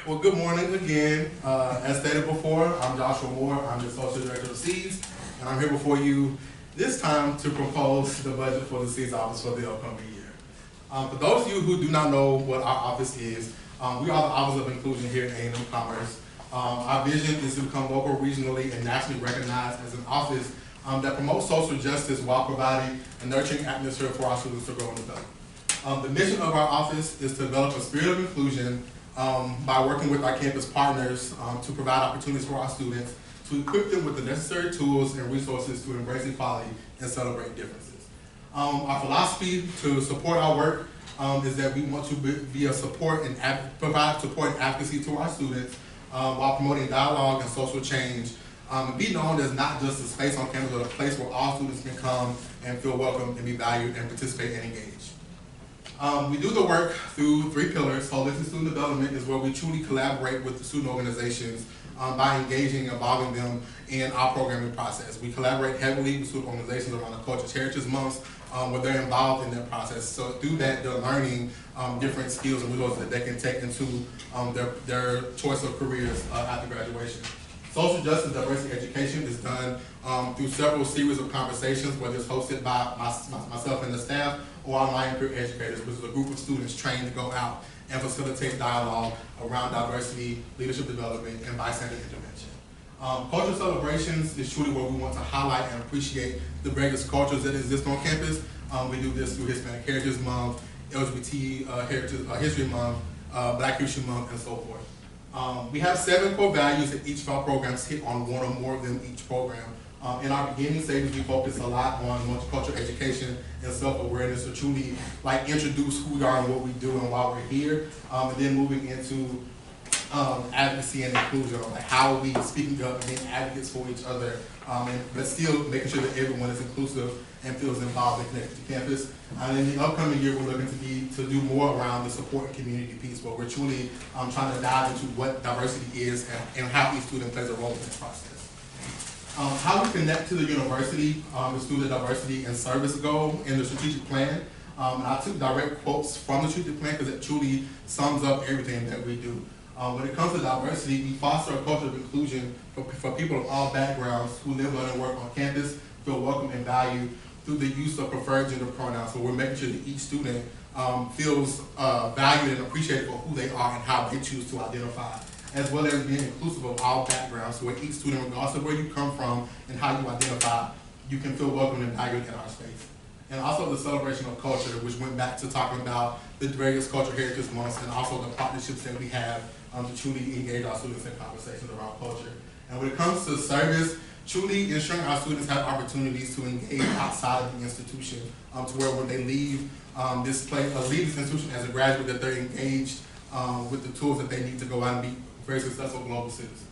Well, good morning again. As stated before, I'm Joshua Moore. I'm the Associate Director of SEES, and I'm here before you this time to propose the budget for the SEES office for the upcoming year. For those of you who do not know what our office is, we are the Office of Inclusion here at A&M Commerce. Our vision is to become local, regionally, and nationally recognized as an office that promotes social justice while providing a nurturing atmosphere for our students to grow and develop. The mission of our office is to develop a spirit of inclusion by working with our campus partners to provide opportunities for our students, to equip them with the necessary tools and resources to embrace equality and celebrate differences. Our philosophy to support our work is that we want to be a support and provide support and advocacy to our students while promoting dialogue and social change, and be known as not just a space on campus, but a place where all students can come and feel welcome and be valued and participate and engage. We do the work through 3 pillars. Holistic student development is where we truly collaborate with the student organizations by engaging and involving them in our programming process. We collaborate heavily with student organizations around the Cultural Heritage Months where they're involved in that process. So through that, they're learning different skills and resources that they can take into their choice of careers after graduation. Social justice diversity education is done through several series of conversations, whether it's hosted by myself and the staff or our online peer educators, which is a group of students trained to go out and facilitate dialogue around diversity, leadership development, and bystander intervention. Cultural celebrations is truly where we want to highlight and appreciate the various cultures that exist on campus. We do this through Hispanic Heritage Month, LGBT History Month, Black History Month, and so forth. We have 7 core values that each of our programs hit on one or more of them each program. In our beginning stages, we focus a lot on multicultural education and self-awareness to truly introduce who we are and what we do and why we're here, and then moving into advocacy and inclusion, how are we speaking up and being advocates for each other, but still making sure that everyone is inclusive and feels involved and connected to campus. And in the upcoming year, we're looking to do more around the support and community piece, where we're truly trying to dive into what diversity is and how each student plays a role in this process. How we connect to the university is through the diversity and service goal in the strategic plan. And I took direct quotes from the strategic plan because it truly sums up everything that we do. When it comes to diversity, we foster a culture of inclusion for people of all backgrounds who live, learn, and work on campus, feel welcome and valued through the use of preferred gender pronouns. So we're making sure that each student feels valued and appreciated for who they are and how they choose to identify, as well as being inclusive of all backgrounds, so where each student, regardless of where you come from and how you identify, you can feel welcome and valued in our space. And also the celebration of culture, which went back to talking about the various cultural heritage months and also the partnerships that we have to truly engage our students in conversations around culture. And when it comes to service, truly ensuring our students have opportunities to engage outside of the institution, to where when they leave this place, leave this institution as a graduate, that they're engaged with the tools that they need to go out and be very successful global citizens.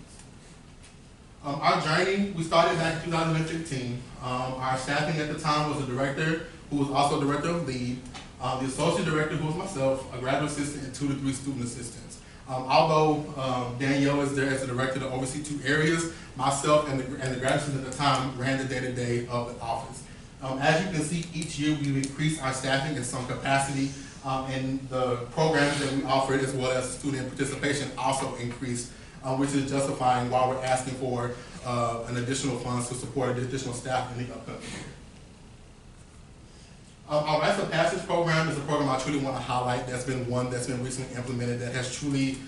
Our journey, we started back in 2015. Our staffing at the time was a director who was also director of lead, the associate director who was myself, a graduate assistant, and 2 to 3 student assistants. Although Danielle is there as the director to oversee 2 areas, myself and the graduate assistant at the time ran the day-to-day of the office. As you can see, each year we've increased our staffing in some capacity, and the programs that we offered as well as student participation also increased, which is justifying why we're asking for an additional funds to support additional staff in the upcoming year. Our Rites of Passage program is a program I truly want to highlight. That's been one that's been recently implemented that has truly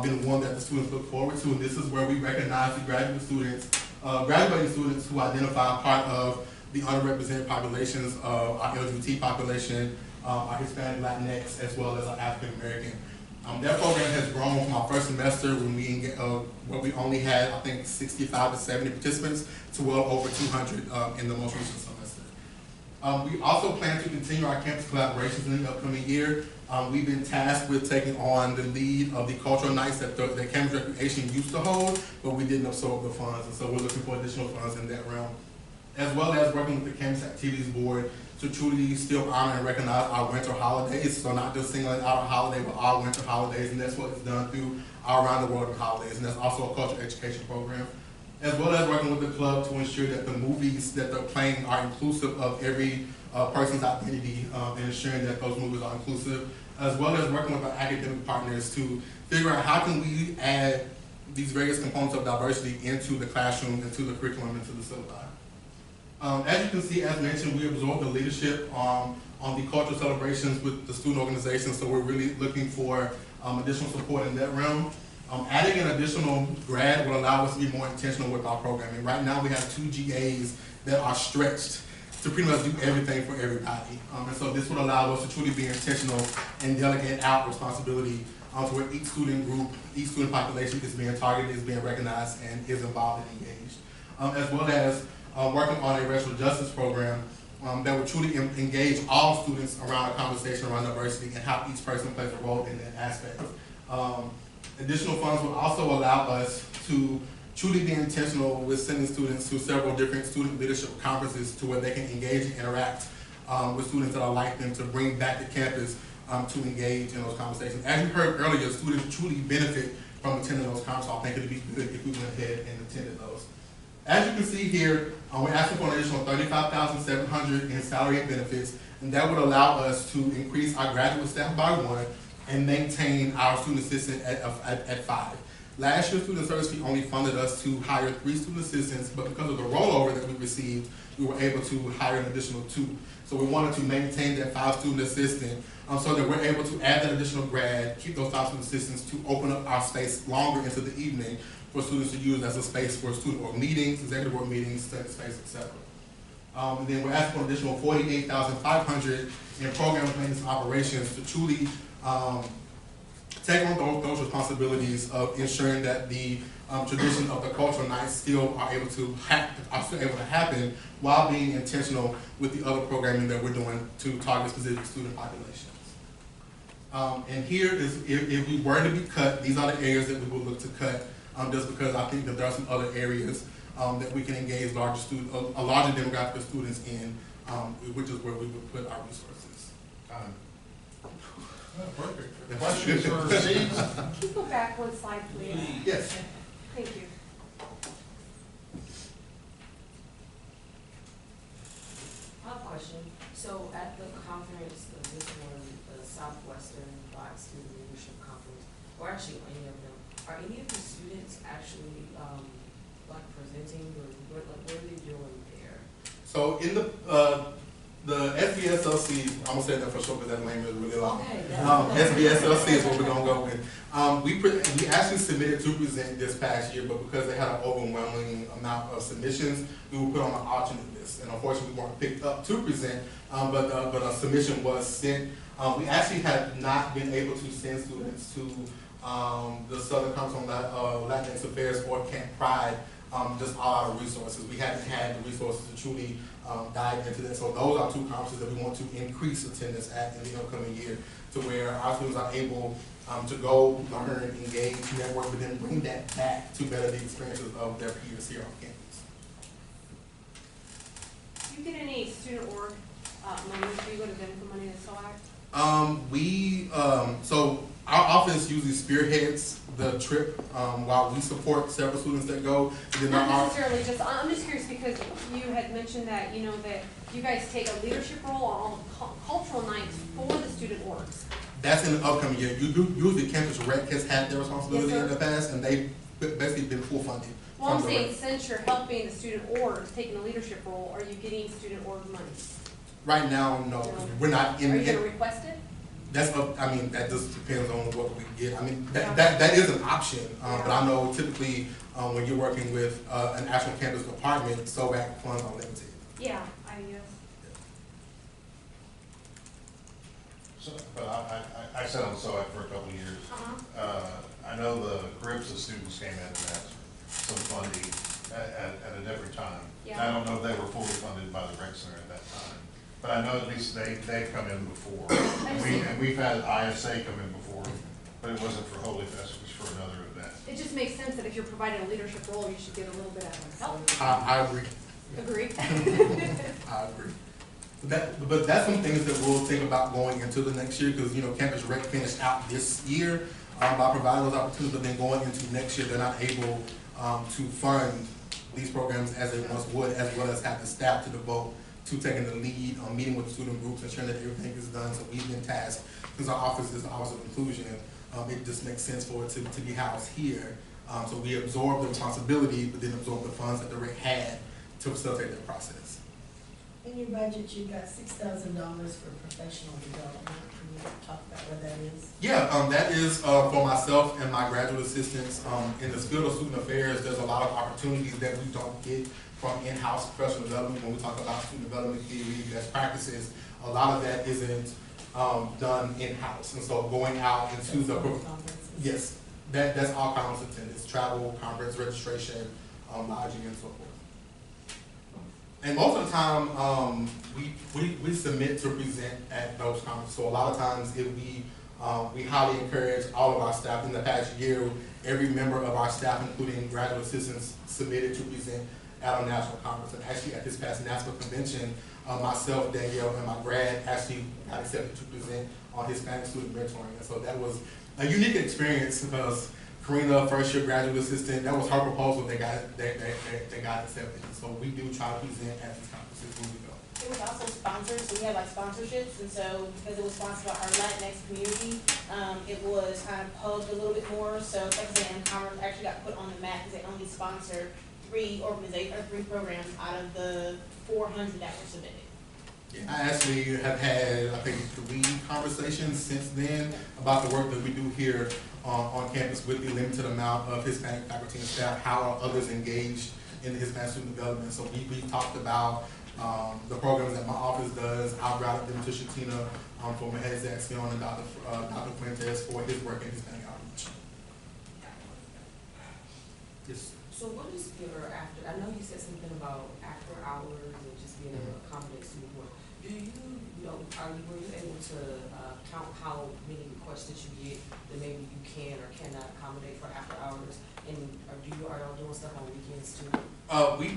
been one that the students look forward to. And this is where we recognize the graduating students who identify part of the underrepresented populations of our LGBT population, our Hispanic, Latinx, as well as our African American. That program has grown from our first semester where we only had, I think, 65 to 70 participants to well over 200 in the most recent semester. We also plan to continue our campus collaborations in the upcoming year. We've been tasked with taking on the lead of the cultural nights that campus recreation used to hold, but we didn't absorb the funds, and so we're looking for additional funds in that realm, as well as working with the Campus Activities Board to truly still honor and recognize our winter holidays. So not just singling out a holiday, but our winter holidays, and that's what is done through our Around the World holidays, and that's also a cultural education program. As well as working with the club to ensure that the movies that they're playing are inclusive of every person's identity, and ensuring that those movies are inclusive as well as working with our academic partners to figure out how can we add these various components of diversity into the classroom, into the curriculum, into the syllabi. As you can see, as mentioned, we absorb the leadership on the cultural celebrations with the student organizations, so we're really looking for additional support in that realm. Adding an additional grad will allow us to be more intentional with our programming. Right now we have 2 GAs that are stretched to pretty much do everything for everybody. And so this would allow us to truly be intentional and delegate out responsibility to where each student group, each student population is being targeted, is being recognized, and is involved and engaged. As well as working on a racial justice program that would truly engage all students around a conversation around diversity and how each person plays a role in that aspect. Additional funds will also allow us to truly be intentional with sending students to several different student leadership conferences to where they can engage and interact with students that are like them, to bring back to campus to engage in those conversations. As you heard earlier, students truly benefit from attending those conferences. I think it would be good if we went ahead and attended those. As you can see here, we're asking for an additional $35,700 in salary and benefits, and that would allow us to increase our graduate staff by 1 and maintain our student assistant at 5. Last year, student service fee only funded us to hire 3 student assistants, but because of the rollover that we received, we were able to hire an additional 2. So we wanted to maintain that 5 student assistant so that we're able to add that additional grad, keep those 5 student assistants to open up our space longer into the evening for students to use as a space for student org meetings, executive board meetings, study space, etc. And then we're asking for an additional $48,500 in program maintenance and operations to truly take on those responsibilities of ensuring that the tradition of the cultural nights still are able to happen while being intentional with the other programming that we're doing to target specific student populations. And here is, if we were to be cut, these are the areas that we would look to cut, just because I think that there are some other areas that we can engage a larger demographic of students in, which is where we would put our resources. Perfect. Questions for Steve? Can you go back 1 slide, please? Yes. Thank you. I have a question. So at the conference, this one, the Southwestern Black Student Leadership Conference, or actually any of them, are any of the students actually like presenting, or what are they doing there? So in the SBSLC, I'm gonna say that for sure because that name is really long. Okay, SBSLC is what we're gonna go with. We actually submitted to present this past year, but because they had an overwhelming amount of submissions, we were put on an alternate list, and unfortunately we weren't picked up to present. But a submission was sent. We actually have not been able to send students to the Southern Council on Latinx Affairs or Camp Pride, just all out of resources. We haven't had the resources to truly dive into that. So those are 2 conferences that we want to increase attendance at in the upcoming year, to where our students are able to go, learn, engage, network, but then bring that back to better the experiences of their peers here on campus. Do you get any student org money? Do you go to them for money to select? So our office usually spearheads the trip while we support several students that go. Not necessarily just, I'm just curious because you had mentioned that, you know, that you guys take a leadership role on all the cultural nights for the student orgs. That's in the upcoming year. Usually Campus Rec has had their responsibility in the past, and they've basically been full funded. Well, I'm saying since you're helping the student orgs, taking a leadership role, are you getting student org money? Right now, no, because we're not in. Are you going to request it? That's up, I mean, that just depends on what we get. I mean, that is an option, but I know typically when you're working with an actual campus department, SOAC funds are limited. Yeah, I guess. So, but I sat on SOAC for a couple of years. I know the groups of students came in and asked for some funding at a different time. Yeah. I don't know if they were fully funded by the rec center at that time. But I know at least they've come in before. And we've had ISA come in before, but it wasn't for Holy Fest, it was for another event. It just makes sense that if you're providing a leadership role, you should get a little bit of help. I agree. Agree? I agree. But that's some things that we'll think about going into the next year, because, you know, Campus Rec finished out this year by providing those opportunities, but then going into next year, they're not able to fund these programs as they once would, as well as have the staff to devote to taking the lead on meeting with student groups, ensuring that everything is done. So we've been tasked since our office is the Office of Inclusion, it just makes sense for it to be housed here. So we absorb the responsibility, but then absorb the funds that the RIC had to facilitate that process. In your budget, you got $6,000 for professional development. Can you talk about what that is? Yeah, that is for myself and my graduate assistants. In the field of student affairs, there's a lot of opportunities that we don't get from in-house professional development. When we talk about student development theory, best practices, a lot of that isn't done in-house. And so going out into the, yes, that's all conference attendance, travel, conference registration, lodging, and so forth. And most of the time, we submit to present at those conferences. So a lot of times, if we highly encourage all of our staff. In the past year, every member of our staff, including graduate assistants, submitted to present at a national conference. And actually, at this past NASPA convention, myself, Danielle, and my grad actually got accepted to present on Hispanic student mentoring. And so that was a unique experience because Karina, first year graduate assistant, that was her proposal. They got accepted. So we do try to present at these conferences when we go. It was also sponsored, so we had like sponsorships, and so because it was sponsored by our Latinx community, it was kind of pubbed a little bit more. So Texas A&M Commerce actually got put on the map because they only sponsored 3 programs out of the 400 that were submitted. Yeah, I actually have had, I think, 3 conversations since then about the work that we do here on campus with the limited amount of Hispanic faculty and staff. How are others engaged in the Hispanic student development? So we talked about the programs that my office does. I've routed them to Shatina for Mahez Axion and Dr. Fuentes for his work in Hispanic outreach. Yes. So what is your after, I know you said something about after hours and just being able to accommodate student work. Do you know, were you able to count how many requests that you get that maybe you can or cannot accommodate for after hours? And are y'all doing stuff on weekends too?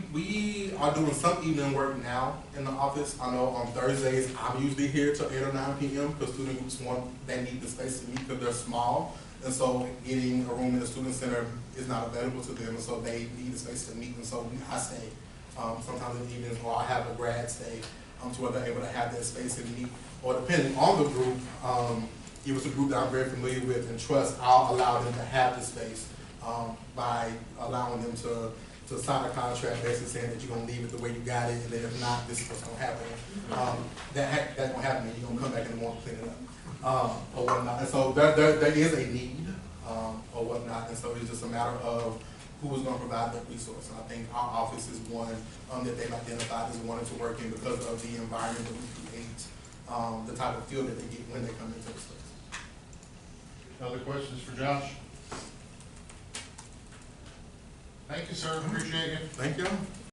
We are doing some evening work now in the office. I know on Thursdays, I'm usually here till 8 or 9 p.m. because student groups they need the space to meet because they're small. And so getting a room in the student center is not available to them. And so they need the space to meet. And so I stay sometimes in the evenings, or I have a grad stay to where they're able to have that space and meet. Or depending on the group, if it's a group that I'm very familiar with and trust, I'll allow them to have the space by allowing them to sign a contract basically saying that you're going to leave it the way you got it, and then if not, this is what's going to happen. That's going to happen, and you're going to come back in the morning to clean it up or whatnot. And so there is a need or whatnot, and so it's just a matter of who is going to provide that resource. And I think our office is one that they've identified as wanting to work in because of the environment that we create, the type of feel that they get when they come into the space. Other questions for Josh? Thank you, sir. Appreciate you. Thank you.